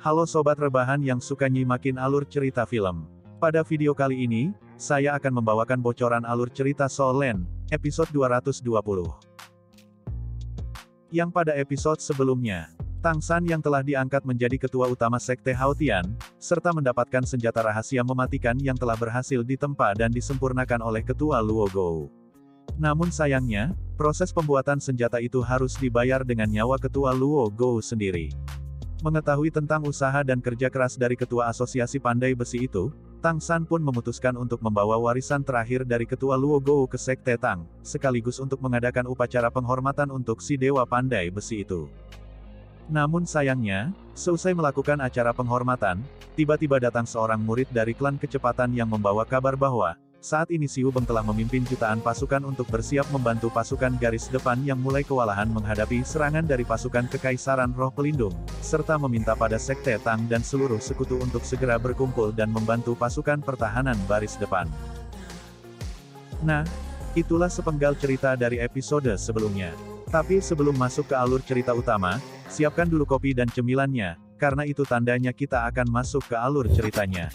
Halo sobat rebahan yang suka nyimakin alur cerita film. Pada video kali ini, saya akan membawakan bocoran alur cerita Soul Land, episode 220. Yang pada episode sebelumnya, Tang San yang telah diangkat menjadi ketua utama Sekte Haotian, serta mendapatkan senjata rahasia mematikan yang telah berhasil ditempa dan disempurnakan oleh ketua Luo Gou. Namun sayangnya, proses pembuatan senjata itu harus dibayar dengan nyawa ketua Luo Gou sendiri. Mengetahui tentang usaha dan kerja keras dari ketua asosiasi pandai besi itu, Tang San pun memutuskan untuk membawa warisan terakhir dari ketua Luo Gou ke Sekte Tang, sekaligus untuk mengadakan upacara penghormatan untuk si dewa pandai besi itu. Namun sayangnya, seusai melakukan acara penghormatan, tiba-tiba datang seorang murid dari klan kecepatan yang membawa kabar bahwa, saat ini Xu Beng telah memimpin jutaan pasukan untuk bersiap membantu pasukan garis depan yang mulai kewalahan menghadapi serangan dari pasukan Kekaisaran Roh Pelindung, serta meminta pada Sekte Tang dan seluruh sekutu untuk segera berkumpul dan membantu pasukan pertahanan baris depan. Nah, itulah sepenggal cerita dari episode sebelumnya. Tapi sebelum masuk ke alur cerita utama, siapkan dulu kopi dan cemilannya, karena itu tandanya kita akan masuk ke alur ceritanya.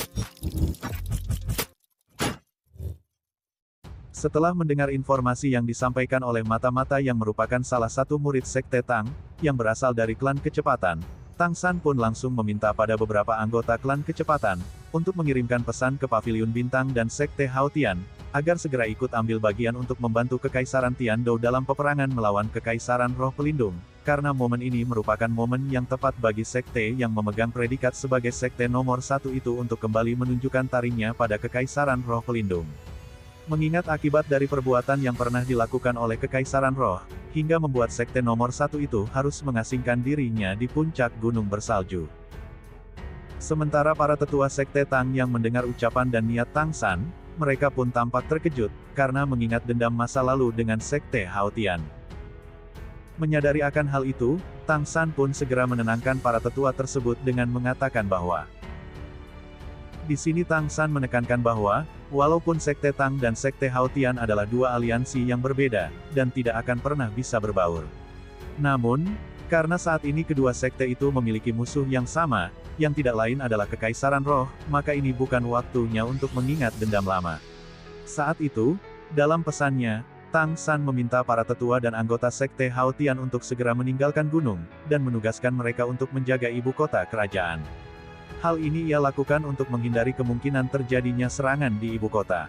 Setelah mendengar informasi yang disampaikan oleh mata-mata yang merupakan salah satu murid Sekte Tang, yang berasal dari klan kecepatan, Tang San pun langsung meminta pada beberapa anggota klan kecepatan, untuk mengirimkan pesan ke Paviliun Bintang dan Sekte Haotian, agar segera ikut ambil bagian untuk membantu Kekaisaran Tiandou dalam peperangan melawan Kekaisaran Roh Pelindung, karena momen ini merupakan momen yang tepat bagi Sekte yang memegang predikat sebagai Sekte nomor 1 itu untuk kembali menunjukkan taringnya pada Kekaisaran Roh Pelindung. Mengingat akibat dari perbuatan yang pernah dilakukan oleh Kekaisaran Roh, hingga membuat Sekte nomor 1 itu harus mengasingkan dirinya di puncak gunung bersalju. Sementara para tetua Sekte Tang yang mendengar ucapan dan niat Tang San, mereka pun tampak terkejut, karena mengingat dendam masa lalu dengan Sekte Haotian. Menyadari akan hal itu, Tang San pun segera menenangkan para tetua tersebut dengan mengatakan bahwa, di sini Tang San menekankan bahwa, walaupun Sekte Tang dan Sekte Haotian adalah dua aliansi yang berbeda, dan tidak akan pernah bisa berbaur. Namun, karena saat ini kedua sekte itu memiliki musuh yang sama, yang tidak lain adalah Kekaisaran Roh, maka ini bukan waktunya untuk mengingat dendam lama. Saat itu, dalam pesannya, Tang San meminta para tetua dan anggota Sekte Haotian untuk segera meninggalkan gunung, dan menugaskan mereka untuk menjaga ibu kota kerajaan. Hal ini ia lakukan untuk menghindari kemungkinan terjadinya serangan di ibu kota.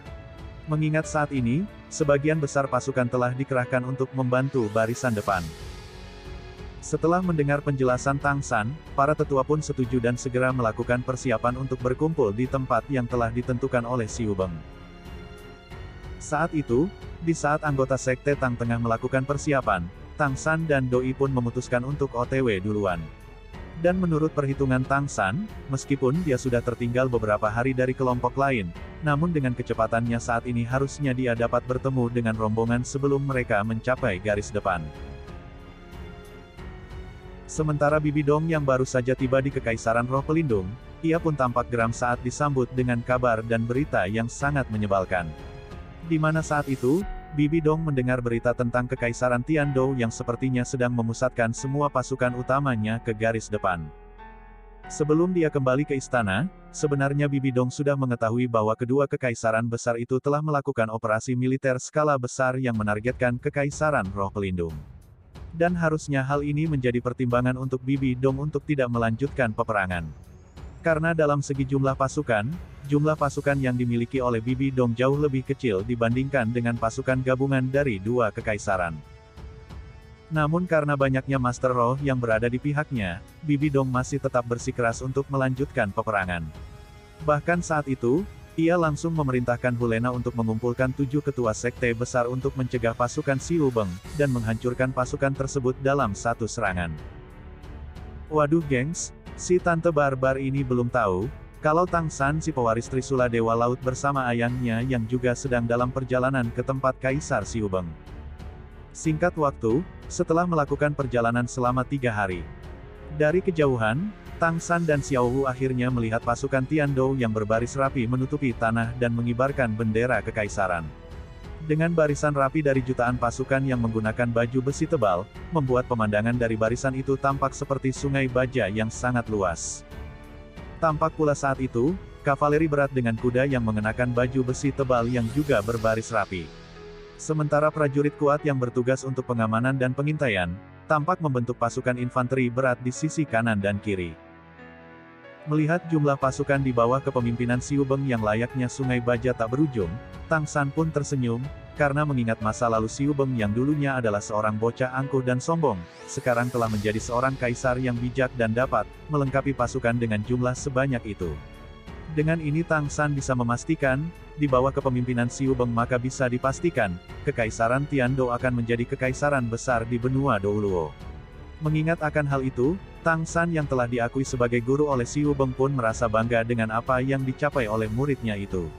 Mengingat saat ini, sebagian besar pasukan telah dikerahkan untuk membantu barisan depan. Setelah mendengar penjelasan Tang San, para tetua pun setuju dan segera melakukan persiapan untuk berkumpul di tempat yang telah ditentukan oleh Xu Beng. Saat itu, di saat anggota Sekte Tang tengah melakukan persiapan, Tang San dan Doi pun memutuskan untuk OTW duluan. Dan menurut perhitungan Tang San, meskipun dia sudah tertinggal beberapa hari dari kelompok lain, namun dengan kecepatannya saat ini harusnya dia dapat bertemu dengan rombongan sebelum mereka mencapai garis depan. Sementara Bibi Dong yang baru saja tiba di Kekaisaran Roh Pelindung, ia pun tampak geram saat disambut dengan kabar dan berita yang sangat menyebalkan. Di mana saat itu, Bibi Dong mendengar berita tentang Kekaisaran Tiandou yang sepertinya sedang memusatkan semua pasukan utamanya ke garis depan. Sebelum dia kembali ke istana, sebenarnya Bibi Dong sudah mengetahui bahwa kedua kekaisaran besar itu telah melakukan operasi militer skala besar yang menargetkan Kekaisaran Roh Pelindung. Dan harusnya hal ini menjadi pertimbangan untuk Bibi Dong untuk tidak melanjutkan peperangan. Karena dalam segi jumlah pasukan yang dimiliki oleh Bibi Dong jauh lebih kecil dibandingkan dengan pasukan gabungan dari dua kekaisaran. Namun karena banyaknya Master Roh yang berada di pihaknya, Bibi Dong masih tetap bersikeras untuk melanjutkan peperangan. Bahkan saat itu, ia langsung memerintahkan Hulena untuk mengumpulkan 7 ketua sekte besar untuk mencegah pasukan Xu Beng, dan menghancurkan pasukan tersebut dalam satu serangan. Waduh gengs, si Tante Barbar ini belum tahu, kalau Tang San si pewaris Trisula Dewa Laut bersama ayahnya yang juga sedang dalam perjalanan ke tempat Kaisar Xu Beng. Singkat waktu, setelah melakukan perjalanan selama 3 hari. Dari kejauhan, Tang San dan Xiao Wu akhirnya melihat pasukan Tiandou yang berbaris rapi menutupi tanah dan mengibarkan bendera kekaisaran. Dengan barisan rapi dari jutaan pasukan yang menggunakan baju besi tebal, membuat pemandangan dari barisan itu tampak seperti sungai baja yang sangat luas. Tampak pula saat itu, kavaleri berat dengan kuda yang mengenakan baju besi tebal yang juga berbaris rapi. Sementara prajurit kuat yang bertugas untuk pengamanan dan pengintaian, tampak membentuk pasukan infanteri berat di sisi kanan dan kiri. Melihat jumlah pasukan di bawah kepemimpinan Siu Beng yang layaknya sungai baja tak berujung, Tang San pun tersenyum, karena mengingat masa lalu Siu Beng yang dulunya adalah seorang bocah angkuh dan sombong, sekarang telah menjadi seorang kaisar yang bijak dan dapat melengkapi pasukan dengan jumlah sebanyak itu. Dengan ini Tang San bisa memastikan, di bawah kepemimpinan Siu Beng maka bisa dipastikan, Kekaisaran Tian Dou akan menjadi kekaisaran besar di benua Douluo. Mengingat akan hal itu, Tang San yang telah diakui sebagai guru oleh Siu Beng pun merasa bangga dengan apa yang dicapai oleh muridnya itu.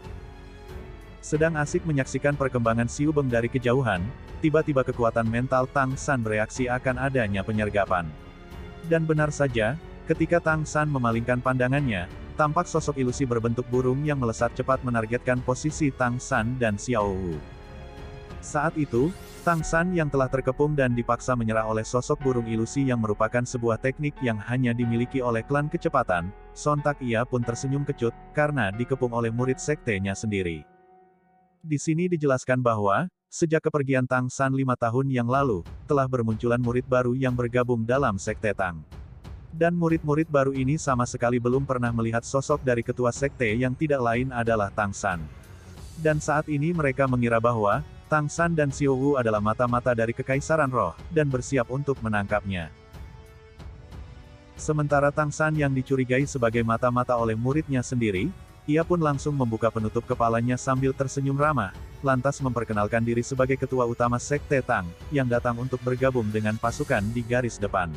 Sedang asik menyaksikan perkembangan Siu Beng dari kejauhan, tiba-tiba kekuatan mental Tang San bereaksi akan adanya penyergapan. Dan benar saja, ketika Tang San memalingkan pandangannya, tampak sosok ilusi berbentuk burung yang melesat cepat menargetkan posisi Tang San dan Xiao Wu. Saat itu, Tang San yang telah terkepung dan dipaksa menyerah oleh sosok burung ilusi yang merupakan sebuah teknik yang hanya dimiliki oleh klan kecepatan, sontak ia pun tersenyum kecut, karena dikepung oleh murid sektenya sendiri. Di sini dijelaskan bahwa, sejak kepergian Tang San 5 tahun yang lalu, telah bermunculan murid baru yang bergabung dalam sekte Tang. Dan murid-murid baru ini sama sekali belum pernah melihat sosok dari ketua sekte yang tidak lain adalah Tang San. Dan saat ini mereka mengira bahwa, Tang San dan Xiao Wu adalah mata-mata dari Kekaisaran Roh, dan bersiap untuk menangkapnya. Sementara Tang San yang dicurigai sebagai mata-mata oleh muridnya sendiri, ia pun langsung membuka penutup kepalanya sambil tersenyum ramah, lantas memperkenalkan diri sebagai ketua utama sekte Tang, yang datang untuk bergabung dengan pasukan di garis depan.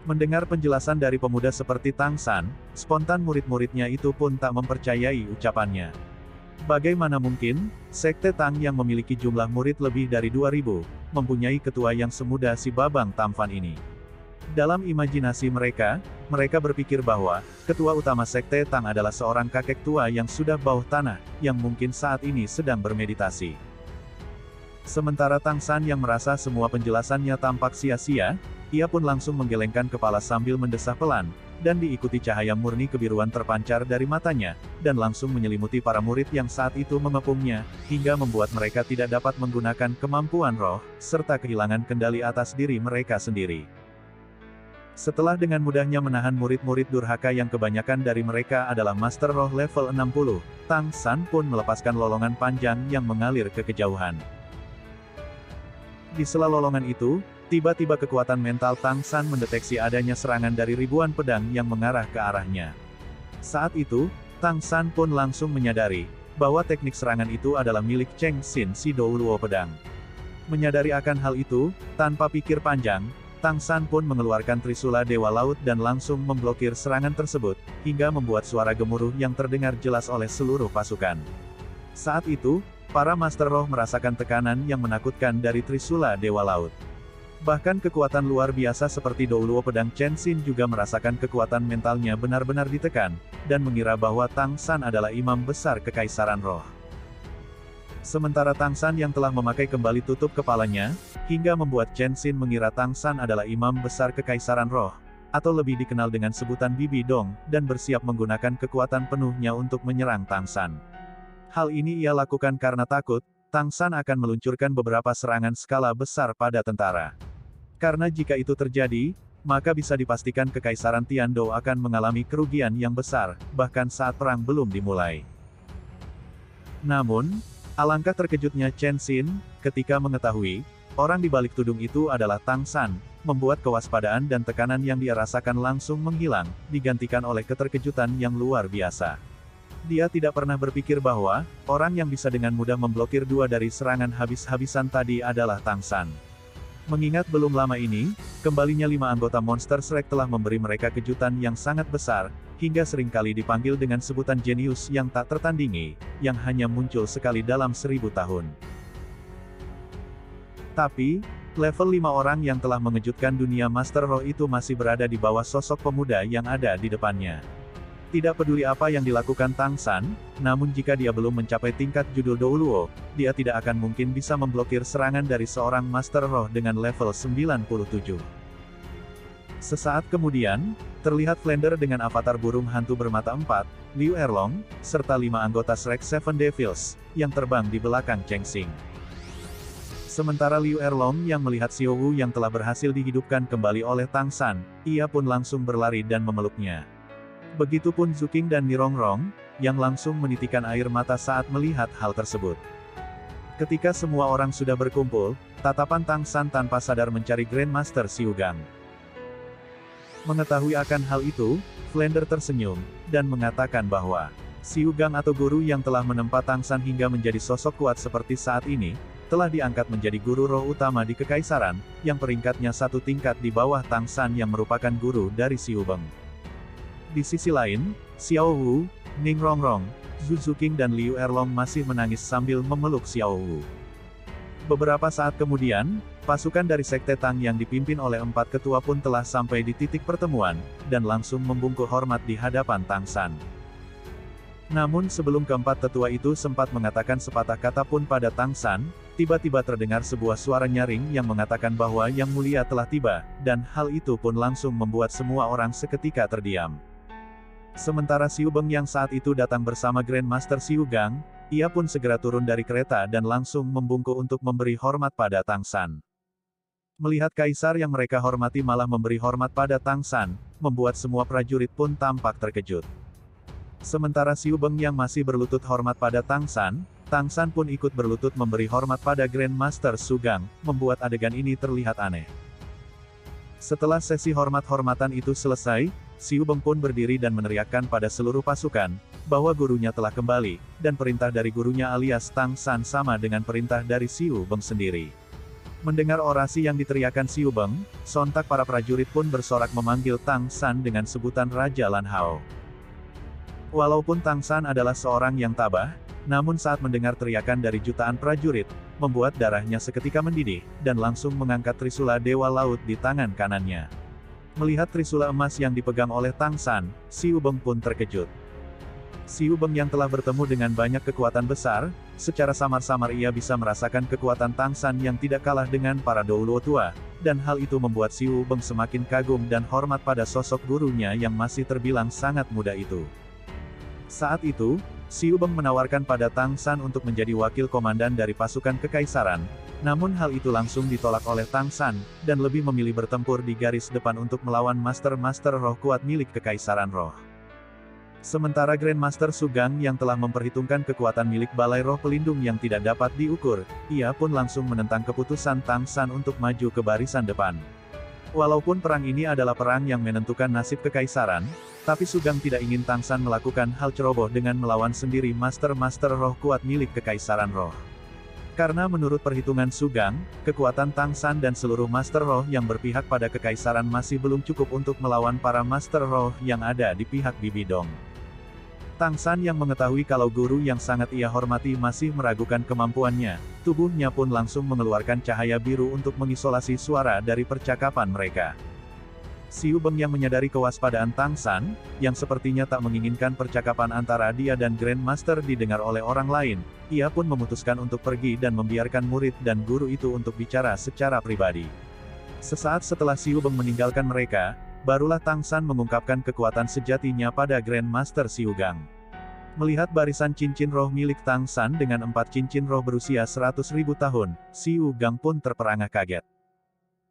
Mendengar penjelasan dari pemuda seperti Tang San, spontan murid-muridnya itu pun tak mempercayai ucapannya. Bagaimana mungkin, sekte Tang yang memiliki jumlah murid lebih dari 2000, mempunyai ketua yang semuda si Babang Tampan ini? Dalam imajinasi mereka berpikir bahwa, ketua utama sekte Tang adalah seorang kakek tua yang sudah bauh tanah, yang mungkin saat ini sedang bermeditasi. Sementara Tang San yang merasa semua penjelasannya tampak sia-sia, ia pun langsung menggelengkan kepala sambil mendesah pelan, dan diikuti cahaya murni kebiruan terpancar dari matanya, dan langsung menyelimuti para murid yang saat itu mengepungnya, hingga membuat mereka tidak dapat menggunakan kemampuan roh, serta kehilangan kendali atas diri mereka sendiri. Setelah dengan mudahnya menahan murid-murid durhaka yang kebanyakan dari mereka adalah Master Roh level 60, Tang San pun melepaskan lolongan panjang yang mengalir ke kejauhan. Di sela lolongan itu, tiba-tiba kekuatan mental Tang San mendeteksi adanya serangan dari ribuan pedang yang mengarah ke arahnya. Saat itu, Tang San pun langsung menyadari bahwa teknik serangan itu adalah milik Cheng Xin si Douluo pedang. Menyadari akan hal itu, tanpa pikir panjang, Tang San pun mengeluarkan Trisula Dewa Laut dan langsung memblokir serangan tersebut, hingga membuat suara gemuruh yang terdengar jelas oleh seluruh pasukan. Saat itu, para Master Roh merasakan tekanan yang menakutkan dari Trisula Dewa Laut. Bahkan kekuatan luar biasa seperti Douluo pedang Chen Xin juga merasakan kekuatan mentalnya benar-benar ditekan, dan mengira bahwa Tang San adalah imam besar Kekaisaran Roh. Sementara Tang San yang telah memakai kembali tutup kepalanya, hingga membuat Chen Xin mengira Tang San adalah imam besar Kekaisaran Roh, atau lebih dikenal dengan sebutan Bibi Dong, dan bersiap menggunakan kekuatan penuhnya untuk menyerang Tang San. Hal ini ia lakukan karena takut, Tang San akan meluncurkan beberapa serangan skala besar pada tentara. Karena jika itu terjadi, maka bisa dipastikan Kekaisaran Tian Dou akan mengalami kerugian yang besar, bahkan saat perang belum dimulai. Namun, alangkah terkejutnya Chen Xin, ketika mengetahui, orang di balik tudung itu adalah Tang San, membuat kewaspadaan dan tekanan yang dia rasakan langsung menghilang, digantikan oleh keterkejutan yang luar biasa. Dia tidak pernah berpikir bahwa, orang yang bisa dengan mudah memblokir dua dari serangan habis-habisan tadi adalah Tang San. Mengingat belum lama ini, kembalinya 5 anggota Monster Strike telah memberi mereka kejutan yang sangat besar, hingga seringkali dipanggil dengan sebutan jenius yang tak tertandingi, yang hanya muncul sekali dalam 1000 tahun. Tapi, level 5 orang yang telah mengejutkan dunia Master Roh itu masih berada di bawah sosok pemuda yang ada di depannya. Tidak peduli apa yang dilakukan Tang San, namun jika dia belum mencapai tingkat judul Douluo, dia tidak akan mungkin bisa memblokir serangan dari seorang Master Roh dengan level 97. Sesaat kemudian, Terlihat Flander dengan avatar burung hantu bermata 4, Liu Erlong, serta 5 anggota Shrek Seven Devils, yang terbang di belakang Cheng Xing. Sementara Liu Erlong yang melihat Xiao Wu yang telah berhasil dihidupkan kembali oleh Tang San, ia pun langsung berlari dan memeluknya. Begitupun Zuking dan Nirongrong, yang langsung menitikan air mata saat melihat hal tersebut. Ketika semua orang sudah berkumpul, tatapan Tang San tanpa sadar mencari Grandmaster Xiu Gang. Mengetahui akan hal itu, Flander tersenyum, dan mengatakan bahwa Xiu Gang atau guru yang telah menempa Tang San hingga menjadi sosok kuat seperti saat ini, telah diangkat menjadi guru roh utama di Kekaisaran, yang peringkatnya satu tingkat di bawah Tang San yang merupakan guru dari Xiu Beng. Di sisi lain, Xiao Wu, Ning Rongrong, Zhu Zuking dan Liu Erlong masih menangis sambil memeluk Xiao Wu. Beberapa saat kemudian, pasukan dari Sekte Tang yang dipimpin oleh 4 ketua pun telah sampai di titik pertemuan, dan langsung membungkuk hormat di hadapan Tang San. Namun sebelum keempat tetua itu sempat mengatakan sepatah kata pun pada Tang San, tiba-tiba terdengar sebuah suara nyaring yang mengatakan bahwa Yang Mulia telah tiba, dan hal itu pun langsung membuat semua orang seketika terdiam. Sementara Xiu Beng yang saat itu datang bersama Grandmaster Xiu Gang, ia pun segera turun dari kereta dan langsung membungkuk untuk memberi hormat pada Tang San. Melihat kaisar yang mereka hormati malah memberi hormat pada Tang San, membuat semua prajurit pun tampak terkejut. Sementara Xiu Beng yang masih berlutut hormat pada Tang San pun ikut berlutut memberi hormat pada Grandmaster Xiu Gang, membuat adegan ini terlihat aneh. Setelah sesi hormat-hormatan itu selesai, Xiu Beng pun berdiri dan meneriakkan pada seluruh pasukan, bahwa gurunya telah kembali, dan perintah dari gurunya alias Tang San sama dengan perintah dari Xiu Beng sendiri. Mendengar orasi yang diteriakkan Xiu Beng, sontak para prajurit pun bersorak memanggil Tang San dengan sebutan Raja Lan Hao. Walaupun Tang San adalah seorang yang tabah, namun saat mendengar teriakan dari jutaan prajurit, membuat darahnya seketika mendidih, dan langsung mengangkat Trisula Dewa Laut di tangan kanannya. Melihat Trisula emas yang dipegang oleh Tang San, Xiu Beng pun terkejut. Xiu Beng yang telah bertemu dengan banyak kekuatan besar, secara samar-samar ia bisa merasakan kekuatan Tang San yang tidak kalah dengan para Doulo tua, dan hal itu membuat Xiu Beng semakin kagum dan hormat pada sosok gurunya yang masih terbilang sangat muda itu. Saat itu, Xiu Beng menawarkan pada Tang San untuk menjadi wakil komandan dari pasukan Kekaisaran, namun hal itu langsung ditolak oleh Tang San, dan lebih memilih bertempur di garis depan untuk melawan master-master roh kuat milik Kekaisaran Roh. Sementara Grandmaster Xiu Gang yang telah memperhitungkan kekuatan milik Balai Roh Pelindung yang tidak dapat diukur, ia pun langsung menentang keputusan Tang San untuk maju ke barisan depan. Walaupun perang ini adalah perang yang menentukan nasib Kekaisaran, tapi Xiu Gang tidak ingin Tang San melakukan hal ceroboh dengan melawan sendiri master-master roh kuat milik Kekaisaran Roh. Karena menurut perhitungan Xiu Gang, kekuatan Tang San dan seluruh Master Roh yang berpihak pada Kekaisaran masih belum cukup untuk melawan para Master Roh yang ada di pihak Bibi Dong. Tang San yang mengetahui kalau guru yang sangat ia hormati masih meragukan kemampuannya, tubuhnya pun langsung mengeluarkan cahaya biru untuk mengisolasi suara dari percakapan mereka. Xiu Beng yang menyadari kewaspadaan Tang San, yang sepertinya tak menginginkan percakapan antara dia dan Grandmaster didengar oleh orang lain, ia pun memutuskan untuk pergi dan membiarkan murid dan guru itu untuk bicara secara pribadi. Sesaat setelah Xiu Beng meninggalkan mereka, barulah Tang San mengungkapkan kekuatan sejatinya pada Grandmaster Xiu Gang. Melihat barisan cincin roh milik Tang San dengan 4 cincin roh berusia 100.000 tahun, Xiu Gang pun terperangah kaget.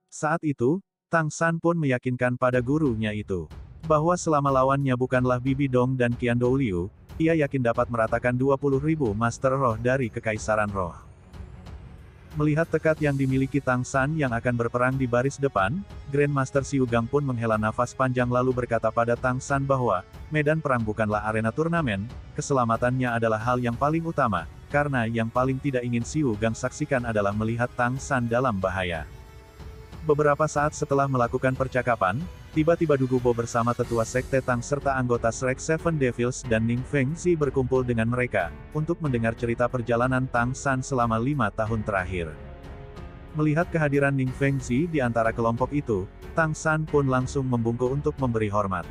Saat itu, Tang San pun meyakinkan pada gurunya itu, bahwa selama lawannya bukanlah Bibi Dong dan Qian Dou Liu, ia yakin dapat meratakan 20.000 Master Roh dari Kekaisaran Roh. Melihat tekad yang dimiliki Tang San yang akan berperang di baris depan, Grandmaster Xiu Gang pun menghela nafas panjang lalu berkata pada Tang San bahwa, medan perang bukanlah arena turnamen, keselamatannya adalah hal yang paling utama, karena yang paling tidak ingin Xiu Gang saksikan adalah melihat Tang San dalam bahaya. Beberapa saat setelah melakukan percakapan, tiba-tiba Du Gubo bersama tetua Sekte Tang serta anggota Shrek Seven Devils dan Ning Fengzi berkumpul dengan mereka, untuk mendengar cerita perjalanan Tang San selama 5 tahun terakhir. Melihat kehadiran Ning Fengzi di antara kelompok itu, Tang San pun langsung membungkuk untuk memberi hormat.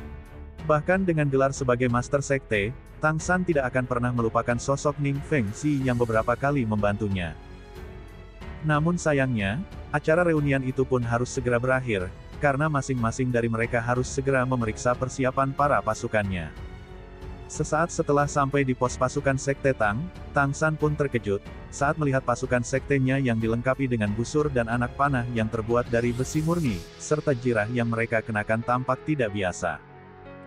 Bahkan dengan gelar sebagai Master Sekte, Tang San tidak akan pernah melupakan sosok Ning Fengzi yang beberapa kali membantunya. Namun sayangnya, acara reunian itu pun harus segera berakhir, karena masing-masing dari mereka harus segera memeriksa persiapan para pasukannya. Sesaat setelah sampai di pos pasukan Sekte Tang, Tang San pun terkejut, saat melihat pasukan sektenya yang dilengkapi dengan busur dan anak panah yang terbuat dari besi murni, serta jirah yang mereka kenakan tampak tidak biasa.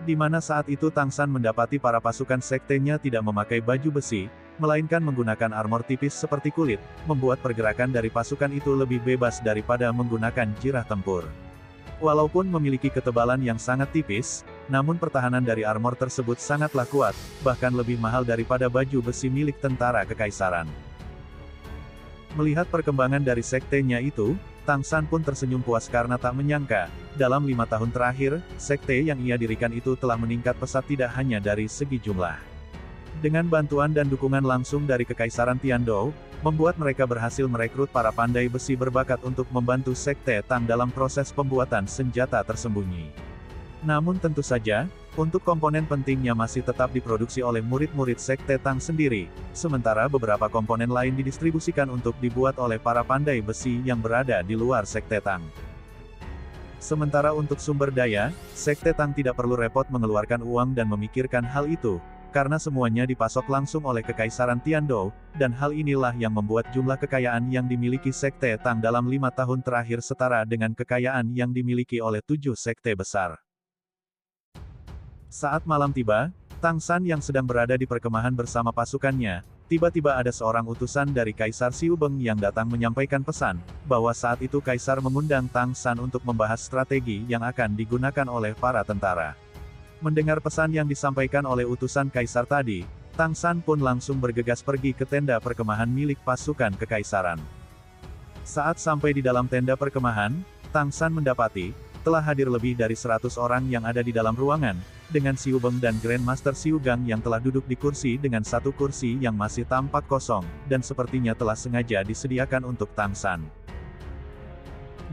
Di mana saat itu Tang San mendapati para pasukan sektenya tidak memakai baju besi, melainkan menggunakan armor tipis seperti kulit, membuat pergerakan dari pasukan itu lebih bebas daripada menggunakan jirah tempur. Walaupun memiliki ketebalan yang sangat tipis, namun pertahanan dari armor tersebut sangatlah kuat, bahkan lebih mahal daripada baju besi milik tentara kekaisaran. Melihat perkembangan dari sektenya itu, Tang San pun tersenyum puas karena tak menyangka, dalam 5 tahun terakhir, sekte yang ia dirikan itu telah meningkat pesat tidak hanya dari segi jumlah. Dengan bantuan dan dukungan langsung dari Kekaisaran Tiandou, membuat mereka berhasil merekrut para pandai besi berbakat untuk membantu Sekte Tang dalam proses pembuatan senjata tersembunyi. Namun tentu saja, untuk komponen pentingnya masih tetap diproduksi oleh murid-murid Sekte Tang sendiri, sementara beberapa komponen lain didistribusikan untuk dibuat oleh para pandai besi yang berada di luar Sekte Tang. Sementara untuk sumber daya, Sekte Tang tidak perlu repot mengeluarkan uang dan memikirkan hal itu, karena semuanya dipasok langsung oleh Kekaisaran Tiandou, dan hal inilah yang membuat jumlah kekayaan yang dimiliki Sekte Tang dalam 5 tahun terakhir setara dengan kekayaan yang dimiliki oleh 7 sekte besar. Saat malam tiba, Tang San yang sedang berada di perkemahan bersama pasukannya, tiba-tiba ada seorang utusan dari Kaisar Xiu Beng yang datang menyampaikan pesan, bahwa saat itu Kaisar mengundang Tang San untuk membahas strategi yang akan digunakan oleh para tentara. Mendengar pesan yang disampaikan oleh utusan Kaisar tadi, Tang San pun langsung bergegas pergi ke tenda perkemahan milik pasukan kekaisaran. Saat sampai di dalam tenda perkemahan, Tang San mendapati, telah hadir lebih dari 100 orang yang ada di dalam ruangan, dengan Xiu Beng dan Grandmaster Xiu Gang yang telah duduk di kursi dengan satu kursi yang masih tampak kosong, dan sepertinya telah sengaja disediakan untuk Tang San.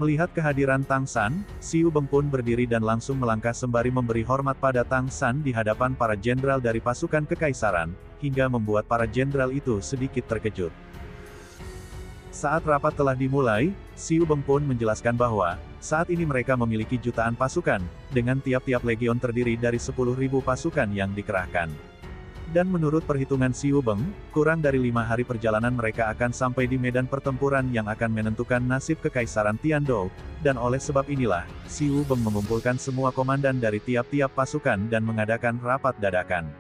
Melihat kehadiran Tang San, Xiu Beng pun berdiri dan langsung melangkah sembari memberi hormat pada Tang San di hadapan para jenderal dari pasukan kekaisaran, hingga membuat para jenderal itu sedikit terkejut. Saat rapat telah dimulai, Xiu Beng pun menjelaskan bahwa, saat ini mereka memiliki jutaan pasukan, dengan tiap-tiap legion terdiri dari 10.000 pasukan yang dikerahkan. Dan menurut perhitungan Xiu Beng, kurang dari 5 hari perjalanan mereka akan sampai di medan pertempuran yang akan menentukan nasib Kekaisaran Tiandou, dan oleh sebab inilah, Xiu Beng mengumpulkan semua komandan dari tiap-tiap pasukan dan mengadakan rapat dadakan.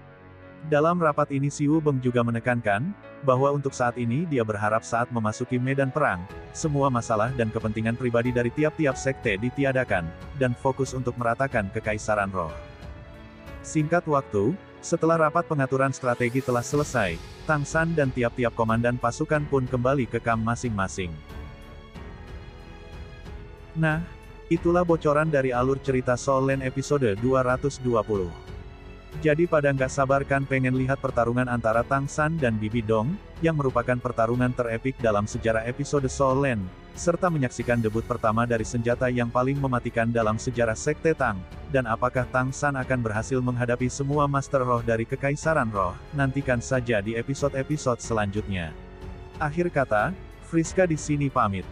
Dalam rapat ini Xiu Beng juga menekankan, bahwa untuk saat ini dia berharap saat memasuki medan perang, semua masalah dan kepentingan pribadi dari tiap-tiap sekte ditiadakan, dan fokus untuk meratakan Kekaisaran Roh. Singkat waktu, setelah rapat pengaturan strategi telah selesai, Tang San dan tiap-tiap komandan pasukan pun kembali ke kamp masing-masing. Nah, itulah bocoran dari alur cerita Soul Land episode 220. Jadi pada nggak sabar kan pengen lihat pertarungan antara Tang San dan Bibi Dong, yang merupakan pertarungan terepik dalam sejarah episode Soul Land, serta menyaksikan debut pertama dari senjata yang paling mematikan dalam sejarah Sekte Tang, dan apakah Tang San akan berhasil menghadapi semua Master Roh dari Kekaisaran Roh, nantikan saja di episode-episode selanjutnya. Akhir kata, Friska di sini pamit.